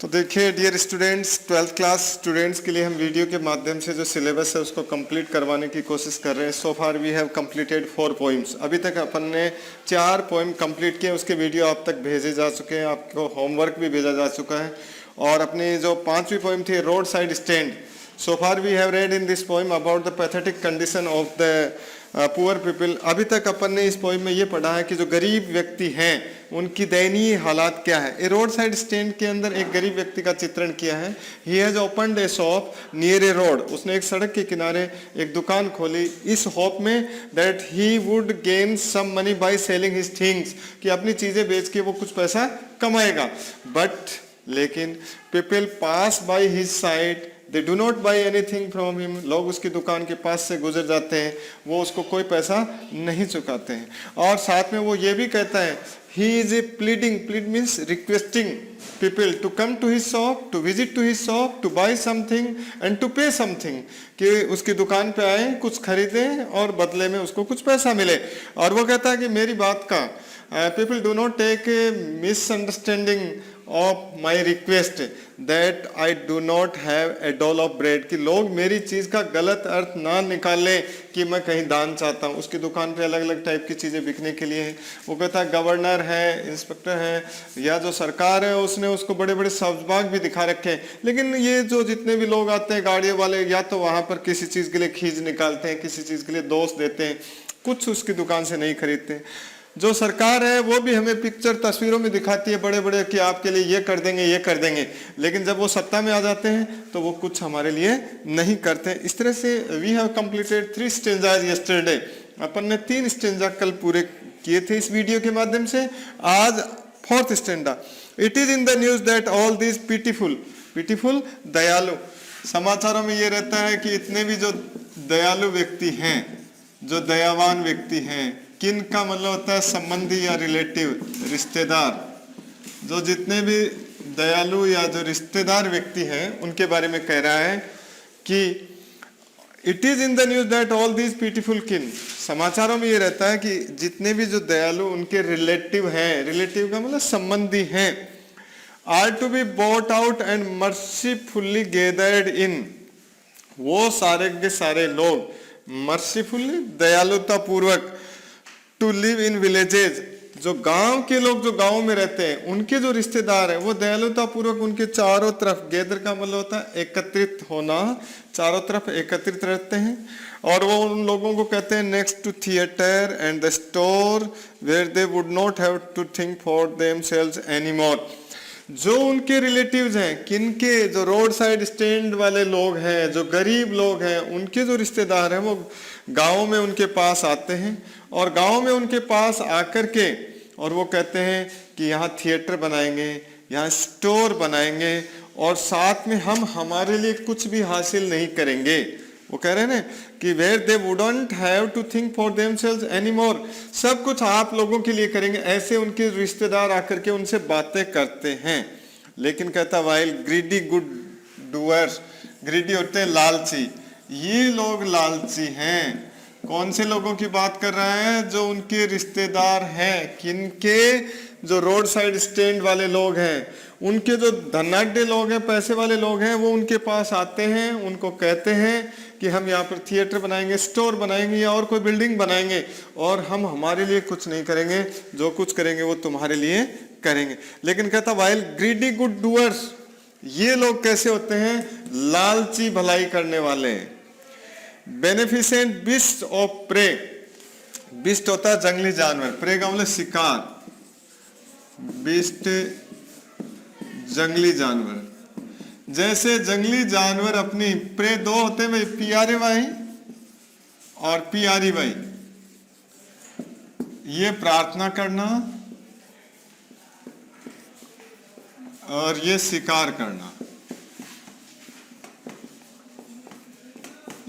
तो देखिए dear students, 12th class students के लिए हम वीडियो के माध्यम से जो सिलेबस है उसको कंप्लीट करवाने की कोशिश कर रहे हैं। So far we have completed 4 poems. अभी तक अपन ने 4 पोइम कंप्लीट किए, उसके वीडियो आप तक भेजे जा चुके हैं, आपको होमवर्क भी भेजा जा चुका है। और अपनी जो 5वीं पोइम थी road side stand, so far we have read in this poem about the pathetic condition of the poor people. अभी तक अपन ने इस पोइम में ये पढ़ा है कि जो गरीब व्यक्ति हैं उनकी दयनीय हालात क्या है। ए रोड साइड स्टैंड के अंदर एक गरीब व्यक्ति का चित्रण किया है। He has opened A shop near A road. उसने एक सड़क के किनारे एक दुकान खोली इस होप में that he would gain some money by selling his things, कि अपनी चीजें बेच के वो कुछ पैसा कमाएगा। बट लेकिन people pass by his side, they do not by anything from him. लोग उसकी दुकान के पास से गुजर जाते हैं, वो उसको कोई पैसा नहीं चुकाते हैं। और साथ में वो ये भी कहता है he is a pleading, plead means requesting people to come to his shop, to visit to his shop, to buy something and to pay something, कि उसकी दुकान पे आए, कुछ खरीदें और बदले में उसको कुछ पैसा मिले। और वो कहता है कि मेरी बात का people do not take a misunderstanding of my request that I do not have a dole of bread, कि लोग मेरी चीज़ का गलत अर्थ ना निकालें कि मैं कहीं दान चाहता हूँ। उसकी दुकान पे अलग अलग टाइप की चीज़ें बिकने के लिए है। वो कहता है गवर्नर है, इंस्पेक्टर है, या जो सरकार है उसने उसको बड़े बड़े सब्ज़बाग भी दिखा रखे हैं। लेकिन ये जो जितने भी लोग आते हैं गाड़ियों वाले, या तो वहाँ पर किसी चीज़ के लिए खींच निकालते हैं, किसी चीज़ के लिए दोष देते हैं, कुछ उसकी दुकान से नहीं खरीदते। जो सरकार है वो भी हमें पिक्चर तस्वीरों में दिखाती है बड़े बड़े कि आपके लिए ये कर देंगे, ये कर देंगे, लेकिन जब वो सत्ता में आ जाते हैं तो वो कुछ हमारे लिए नहीं करते। इस तरह से we have completed 3 stanzas yesterday. अपन ने 3 स्टेंजा कल पूरे किए थे इस वीडियो के माध्यम से। आज 4th stanza. It is in the news that all this pitiful, pitiful दयालु, समाचारों में ये रहता है कि इतने भी जो दयालु व्यक्ति हैं, जो दयावान व्यक्ति हैं, किन का मतलब होता है संबंधी या रिलेटिव, रिश्तेदार। जो जितने भी दयालु या जो रिश्तेदार व्यक्ति हैं उनके बारे में कह रहा है कि it is in the news that all these beautiful किन, समाचारों में ये रहता है कि जितने भी जो दयालु उनके रिलेटिव हैं, रिलेटिव का मतलब संबंधी हैं, are to be bought out and mercifully gathered in, वो सारे के सारे लोग मर्सीफुली दयालुता पूर्वक टू लिव इन विलेजेस, जो गांव के लोग जो गांव में रहते हैं उनके जो रिश्तेदार हैं वो दयालुता पूर्वक उनके चारों तरफ, गैदर का मतलब होता है एकत्रित होना, चारों तरफ एकत्रित रहते हैं। और वो उन लोगों को कहते हैं next to theatre and the store where they would not have to think for themselves anymore. जो उनके रिलेटिव्स हैं, किनके, जो रोड साइड स्टैंड वाले लोग हैं, जो गरीब लोग हैं, उनके जो रिश्तेदार हैं वो गाँव में उनके पास आते हैं और गांव में उनके पास आकर के और वो कहते हैं कि यहाँ थिएटर बनाएंगे, यहाँ स्टोर बनाएंगे और साथ में हम हमारे लिए कुछ भी हासिल नहीं करेंगे। वो कह रहे हैं ना कि where they wouldn't have to think for themselves anymore, सब कुछ आप लोगों के लिए करेंगे, ऐसे उनके रिश्तेदार आकर के उनसे बातें करते हैं। लेकिन कहता while greedy good doers, greedy होते हैं लालची, ये लोग लालची हैं। कौन से लोगों की बात कर रहा है? जो उनके रिश्तेदार हैं, किनके, जो रोड साइड स्टैंड वाले लोग हैं, उनके जो धनाढ्य लोग हैं, पैसे वाले लोग हैं, वो उनके पास आते हैं, उनको कहते हैं कि हम यहाँ पर थिएटर बनाएंगे, स्टोर बनाएंगे या और कोई बिल्डिंग बनाएंगे और हम हमारे लिए कुछ नहीं करेंगे, जो कुछ करेंगे वो तुम्हारे लिए करेंगे। लेकिन कहता वाइल ग्रीडी गुड डूअर्स, ये लोग कैसे होते हैं? लालची भलाई करने वाले। Beneficent Bisht of pray, Bisht होता है जंगली जानवर, प्रे का मतलब शिकार, बिस्ट जंगली जानवर। जैसे जंगली जानवर अपनी प्रे, दो होते हैं भाई, पियारे भाई और पियारी भाई, ये प्रार्थना करना और ये शिकार करना।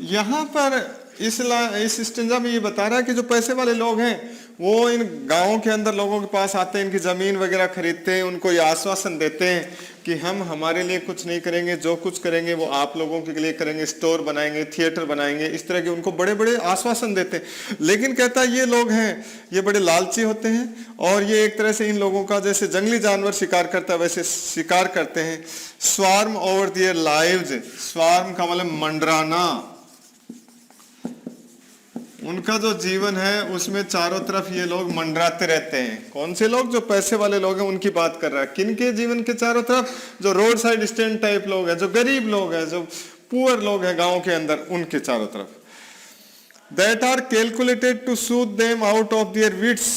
यहां पर इस स्टेंजा में ये बता रहा है कि जो पैसे वाले लोग हैं वो इन गांवों के अंदर लोगों के पास आते हैं, इनकी ज़मीन वगैरह खरीदते हैं, उनको ये आश्वासन देते हैं कि हम हमारे लिए कुछ नहीं करेंगे, जो कुछ करेंगे वो आप लोगों के लिए करेंगे, स्टोर बनाएंगे, थिएटर बनाएंगे, इस तरह के उनको बड़े बड़े आश्वासन देते हैं। लेकिन कहता है ये लोग हैं, ये बड़े लालची होते हैं और ये एक तरह से इन लोगों का जैसे जंगली जानवर शिकार करता है वैसे शिकार करते हैं। Swarm over their lives, swarm का मतलब मंडराना, उनका जो जीवन है उसमें चारों तरफ ये लोग मंडराते रहते हैं। कौन से लोग? जो पैसे वाले लोग हैं उनकी बात कर रहा है। किन के जीवन के चारों तरफ? जो रोड साइड स्टैंड टाइप लोग हैं, जो गरीब लोग हैं, जो पुअर लोग हैं गांव के अंदर, उनके चारों तरफ। That are calculated to soothe them out of their wits,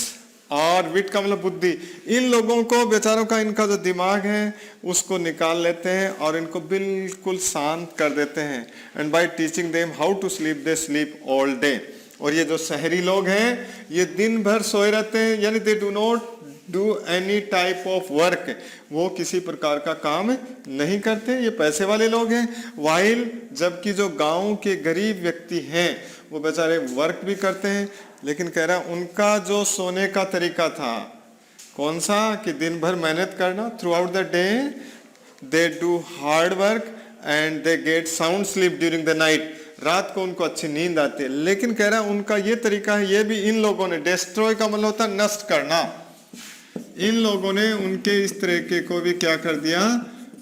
और विट का मतलब बुद्धि, इन लोगों को बेचारों का इनका जो दिमाग है उसको निकाल लेते हैं और इनको बिल्कुल शांत कर देते हैं। And by teaching them how to sleep they sleep all day. और ये जो शहरी लोग हैं ये दिन भर सोए रहते हैं, यानी they do not do any type of work, वो किसी प्रकार का काम नहीं करते, ये पैसे वाले लोग हैं। वाइल जबकि जो गांव के गरीब व्यक्ति हैं वो बेचारे वर्क भी करते हैं, लेकिन कह रहा उनका जो सोने का तरीका था कौन सा? कि दिन भर मेहनत करना, through out the day they do hard work and they get sound sleep during the night, रात को उनको अच्छी नींद आती है। लेकिन कह रहा उनका ये तरीका है, ये भी इन लोगों ने, डिस्ट्रॉय का मतलब होता है नष्ट करना, इन लोगों ने उनके इस तरीके को भी क्या कर दिया?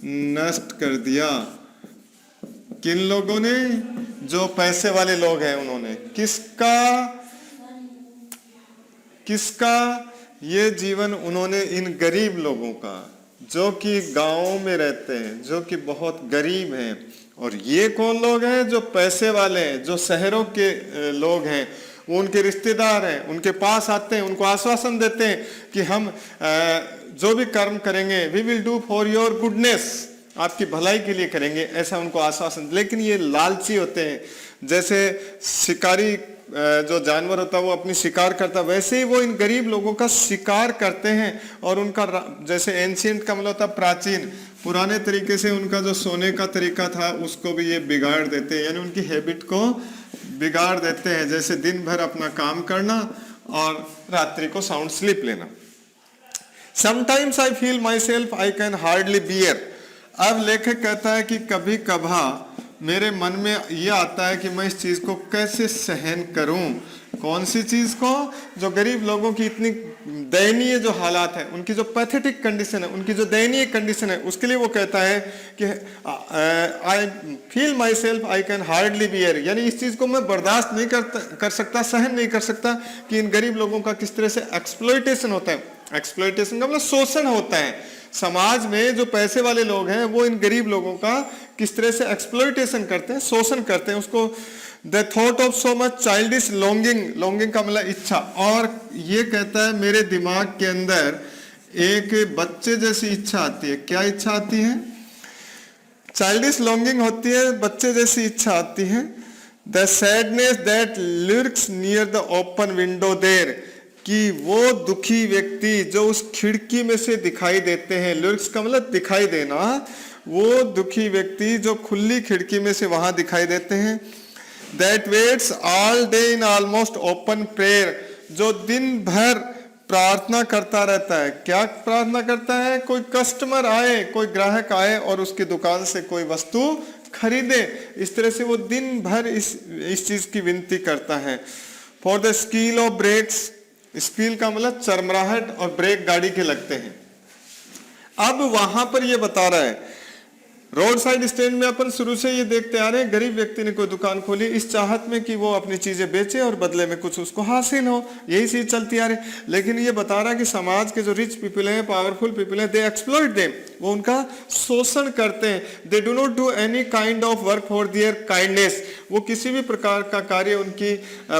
नष्ट कर दिया। किन लोगों ने? जो पैसे वाले लोग हैं उन्होंने। किसका ये जीवन उन्होंने इन गरीब लोगों का, जो कि गांवों में रहते हैं, जो कि बहुत गरीब हैं। और ये कौन लोग हैं? जो पैसे वाले हैं, जो शहरों के लोग हैं, वो उनके रिश्तेदार हैं, उनके पास आते हैं, उनको आश्वासन देते हैं कि हम जो भी कर्म करेंगे we will do for your goodness, आपकी भलाई के लिए करेंगे, ऐसा उनको आश्वासन। लेकिन ये लालची होते हैं, जैसे शिकारी जो जानवर होता है वो अपनी शिकार करता है, वैसे ही वो इन गरीब लोगों का शिकार करते हैं। और उनका जैसे एंशियंट का मतलब होता प्राचीन, पुराने तरीके से उनका जो सोने का तरीका था उसको भी ये बिगाड़ देते हैं, यानी उनकी हैबिट को बिगाड़ देते हैं। जैसे दिन भर अपना काम करना और रात्रि को साउंड स्लीप लेना। Sometimes I feel my self I can hardly bear. अब लेखक कहता है कि कभी कभार मेरे मन में ये आता है कि मैं इस चीज को कैसे सहन करूं। कौन सी चीज को? जो गरीब लोगों की इतनी दयनीय जो हालात है, उनकी जो पैथेटिक कंडीशन है, उनकी जो दयनीय कंडीशन है, उसके लिए वो कहता है कि I feel my self I can hardly bear, यानी इस चीज को मैं बर्दाश्त नहीं कर सकता, सहन नहीं कर सकता कि इन गरीब लोगों का किस तरह से एक्सप्लॉयटेशन होता है। एक्सप्लॉयटेशन का मतलब शोषण होता है। समाज में जो पैसे वाले लोग हैं वो इन गरीब लोगों का किस तरह से एक्सप्लॉयटेशन करते हैं, शोषण करते हैं उसको। The thought of so much childish longing, longing का मतलब इच्छा, और ये कहता है मेरे दिमाग के अंदर एक बच्चे जैसी इच्छा आती है। क्या इच्छा आती है? चाइल्डिश लॉन्गिंग होती है, बच्चे जैसी इच्छा आती है। The sadness that lurks near the open window there, कि वो दुखी व्यक्ति जो उस खिड़की में से दिखाई देते हैं, लर्क्स का मतलब दिखाई देना, वो दुखी व्यक्ति जो खुली खिड़की में से वहां दिखाई देते हैं। That waits all day in almost open prayer, जो दिन भर प्रार्थना करता रहता है। क्या प्रार्थना करता है? कोई कस्टमर आए, कोई ग्राहक आए और उसकी दुकान से कोई वस्तु खरीदे, इस तरह से वो दिन भर इस चीज की विनती करता है। For the squeal of brakes, squeal का मतलब चरमराहट, और ब्रेक गाड़ी के लगते हैं। अब वहां पर ये बता रहा है, रोड साइड स्टैंड में अपन शुरू से ये देखते आ रहे हैं, गरीब व्यक्ति ने कोई दुकान खोली इस चाहत में कि वो अपनी चीजें बेचे और बदले में कुछ उसको हासिल हो, यही चीज चलती आ रही। लेकिन ये बता रहा है कि समाज के जो रिच पीपल हैं, पावरफुल पीपल हैं, दे एक्सप्लॉइट देम, वो उनका शोषण करते हैं। They do not do any kind of work for their kindness, वो किसी भी प्रकार का कार्य उनकी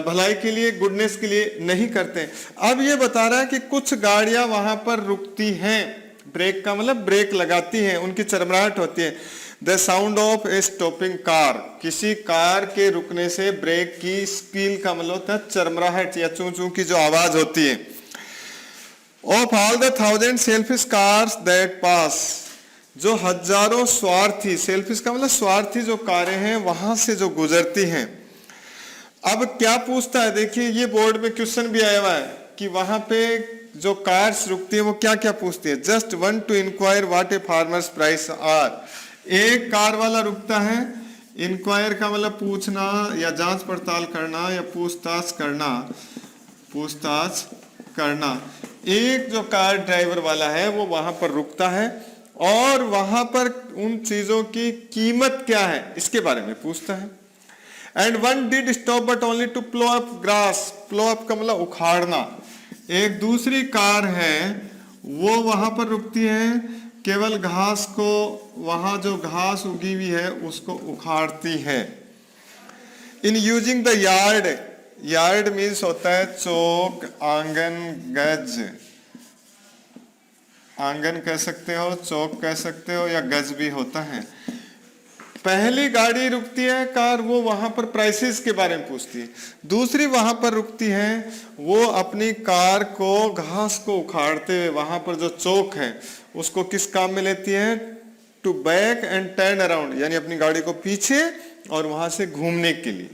भलाई के लिए, गुडनेस के लिए नहीं करते। अब ये बता रहा है कि कुछ गाड़ियां वहां पर रुकती हैं, ब्रेक का मतलब ब्रेक लगाती हैं, उनकी चरमराहट होती है। The sound of A stopping car, किसी कार के रुकने से ब्रेक की स्पील का मतलब होता है चरमराहट या चू चू की जो आवाज होती है। Of all the 1000 selfish cars that pass, जो हजारों स्वार्थी, सेल्फिश का मतलब स्वार्थी जो कारें हैं वहां से जो गुजरती हैं। अब क्या पूछता है, देखिए ये बोर्ड में क्वेश्चन भी आया हुआ है कि वहां पे जो कार्स रुकती है वो क्या क्या पूछती है। Just one to inquire what a farmer's price are. एक कार वाला रुकता है, इंक्वायर का मतलब पूछना या जांच पड़ताल करना या पूछताछ करना। एक जो कार ड्राइवर वाला है वो वहां पर रुकता है और वहां पर उन चीजों की कीमत क्या है इसके बारे में पूछता है। And one did stop but only to plough up grass. Plough up का मतलब उखाड़ना। एक दूसरी कार है वो वहां पर रुकती है, केवल घास को, वहां जो घास उगी हुई है उसको उखाड़ती है। In using the yard, yard means होता है चौक, आंगन, गज। आंगन कह सकते हो, चौक कह सकते हो या गज भी होता है। पहली गाड़ी रुकती है कार, वो वहां पर प्राइसेस के बारे में पूछती है। दूसरी वहां पर रुकती है, वो अपनी कार को, घास को उखाड़ते हुए वहां पर जो चौक है उसको किस काम में लेती है? To back and turn around, यानी अपनी गाड़ी को पीछे और वहां से घूमने के लिए।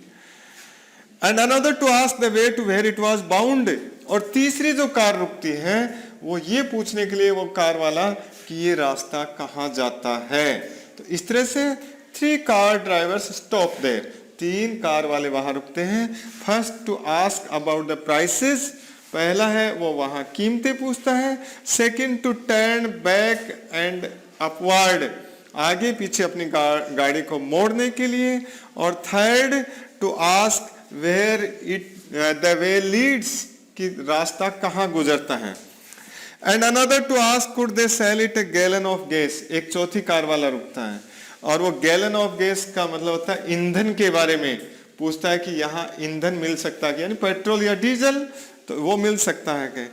And another to ask the way to where it was bound. और तीसरी जो कार रुकती है वो ये पूछने के लिए, वो कार वाला, कि ये रास्ता कहाँ जाता है। तो इस तरह से 3 car drivers stop there. 3 car वाले वहां रुकते हैं। First to ask about the prices, पहला है वो वहां कीमतें पूछता है। Second to turn back and upward, आगे पीछे अपनी गाड़ी को मोड़ने के लिए। और third to ask where it the way leads, कि रास्ता कहाँ गुजरता है। And another to ask could they sell it a gallon of gas. एक चौथी कार वाला रुकता है और वो गैलन ऑफ गैस का मतलब होता है ईंधन के बारे में पूछता है कि यहाँ ईंधन मिल सकता है, यानी पेट्रोल या डीजल, तो वो मिल सकता है कि।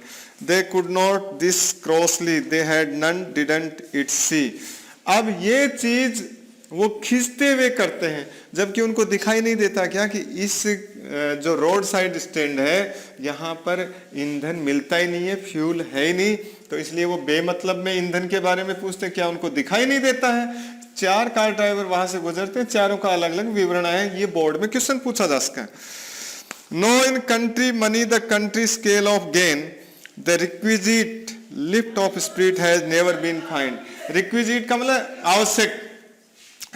They could not this crossly, they had none didn't it see. अब ये चीज वो खींचते हुए करते हैं, जबकि उनको दिखाई नहीं देता क्या कि इस जो रोड साइड स्टैंड है यहाँ पर ईंधन मिलता ही नहीं है, फ्यूल है ही नहीं, तो इसलिए वो बेमतलब में ईंधन के बारे में पूछते, क्या उनको दिखाई नहीं देता है। 4 कार ड्राइवर वहां से गुजरते हैं, चारों का अलग अलग विवरण है, ये बोर्ड में क्वेश्चन पूछा जा सका। No in country money the country scale of gain, the requisite lift of spirit has never been find. Requisite का मतलब आवश्यक,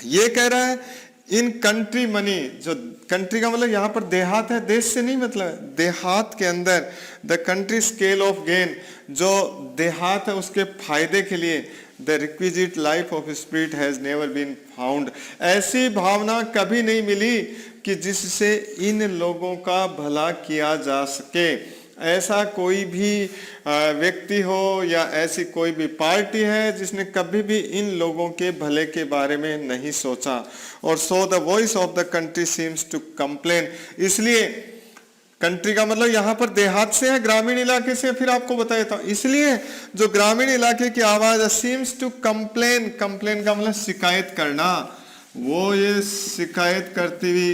ये कह रहा है इन कंट्री मनी, जो कंट्री का मतलब यहाँ पर देहात है, देश से नहीं मतलब, देहात के अंदर the country scale of gain, जो देहात है उसके फायदे के लिए, the requisite life of spirit has never been found. ऐसी भावना कभी नहीं मिली कि जिससे इन लोगों का भला किया जा सके। ऐसा कोई भी व्यक्ति हो या ऐसी कोई भी पार्टी है जिसने कभी भी इन लोगों के भले के बारे में नहीं सोचा। और so the voice of the country seems to complain, इसलिए कंट्री का मतलब यहाँ पर देहात से है, ग्रामीण इलाके से, फिर आपको बताया था, इसलिए जो ग्रामीण इलाके की आवाज सीम्स टू कंप्लेन, कंप्लेन का मतलब शिकायत करना, वो ये शिकायत करती हुई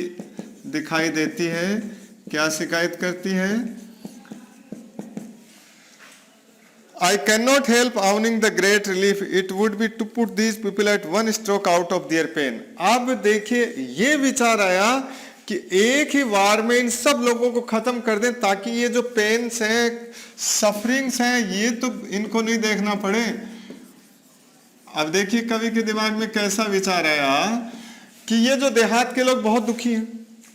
दिखाई देती है। क्या शिकायत करती है? I cannot help owning the great relief it would be to put these people at one stroke out of their pain। अब देखिए ये विचार आया कि एक ही वार में इन सब लोगों को खत्म कर दें ताकि ये जो पेन्स हैं, सफरिंग्स हैं, ये तो इनको नहीं देखना पड़े। अब देखिए कवि के दिमाग में कैसा विचार आया कि ये जो देहात के लोग बहुत दुखी हैं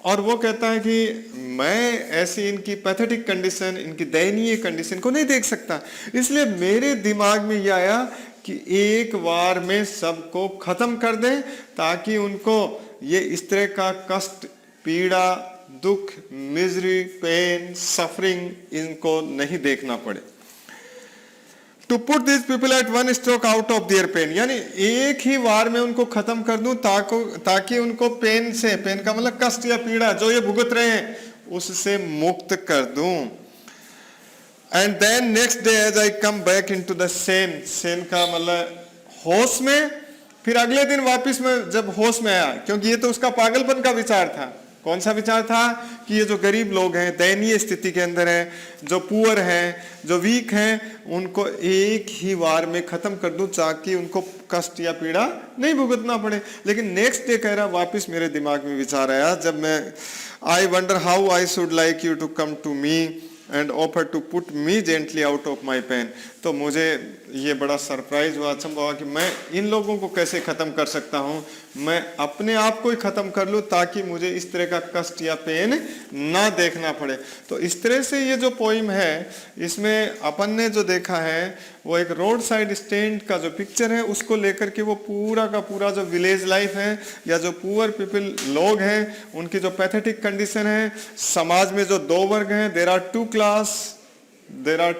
और वो कहता है कि मैं ऐसी इनकी पैथेटिक कंडीशन, इनकी दयनीय कंडीशन को नहीं देख सकता, इसलिए मेरे दिमाग में ये आया कि एक बार में सबको खत्म कर दें ताकि उनको ये इस तरह का कष्ट, पीड़ा, दुख, मिजरी, पेन, सफरिंग इनको नहीं देखना पड़े। To put this people at one stroke out of their pain, यानी एक ही वार में उनको खत्म कर दूं ताकि उनको पेन से, पेन का मतलब कष्ट या पीड़ा जो ये भुगत रहे हैं उससे मुक्त कर दूं। And then next day as I come back into the sane, sane का मतलब होश में, फिर अगले दिन वापस में जब होश में आया, क्योंकि ये तो उसका पागलपन का विचार था। कौन सा विचार था कि ये जो गरीब लोग हैं, दयनीय स्थिति के अंदर हैं, जो पुअर हैं, जो वीक हैं, उनको एक ही वार में खत्म कर दूं ताकि उनको कष्ट या पीड़ा नहीं भुगतना पड़े। लेकिन नेक्स्ट डे कह रहा, वापस मेरे दिमाग में विचार आया जब मैं, I wonder how I should like you to come to me and offer to put me gently out of my pain. तो मुझे ये बड़ा सरप्राइज हुआ, अचंभा हुआ कि मैं इन लोगों को कैसे ख़त्म कर सकता हूँ, मैं अपने आप को ही ख़त्म कर लूँ ताकि मुझे इस तरह का कष्ट या पेन ना देखना पड़े। तो इस तरह से ये जो पोइम है इसमें अपन ने जो देखा है वो एक रोड साइड स्टैंड का जो पिक्चर है उसको लेकर के वो पूरा का पूरा जो विलेज लाइफ है या जो पुअर पीपल लोग हैं उनकी जो पैथेटिक कंडीशन है, समाज में जो दो वर्ग हैं, there are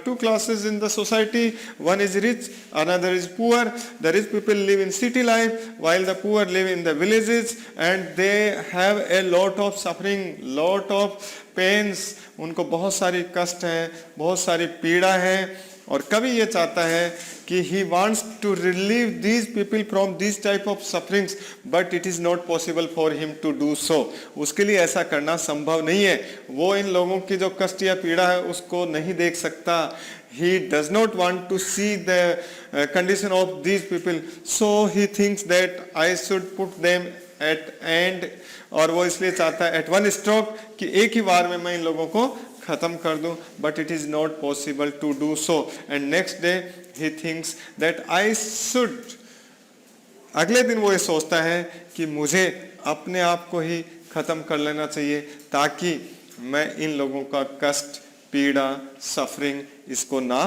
two classes in the society, one is rich, another is poor. The rich people live in city life while the poor live in the villages and they have a lot of suffering, lot of pains. उनको बहुत सारी कष्ट है, बहुत सारी पीड़ा है और कवि ये चाहता है कि he wants to relieve these people from these type of sufferings but it is not possible for him to do so. उसके लिए ऐसा करना संभव नहीं है, वो इन लोगों की जो कष्ट या पीड़ा है उसको नहीं देख सकता। He does not want to see the condition of these people, so he thinks that I should put them at end, और वो इसलिए चाहता है at one stroke कि एक ही बार में मैं इन लोगों को खत्म कर दूं, but it is not possible to do so. And next day he thinks that I should, अगले दिन वो ये सोचता है कि मुझे अपने आप को ही खत्म कर लेना चाहिए ताकि मैं इन लोगों का कष्ट, पीड़ा, सफरिंग इसको ना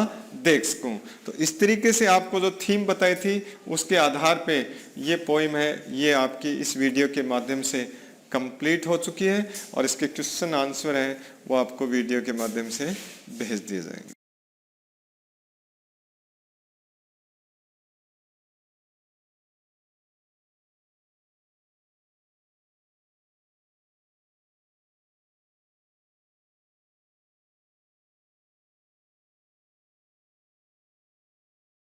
देख सकूं। तो इस तरीके से आपको जो थीम बताई थी उसके आधार पे ये पोइम है, ये आपकी इस वीडियो के माध्यम से कंप्लीट हो चुकी है और इसके क्वेश्चन आंसर हैं वो आपको वीडियो के माध्यम से भेज दिए जाएंगे।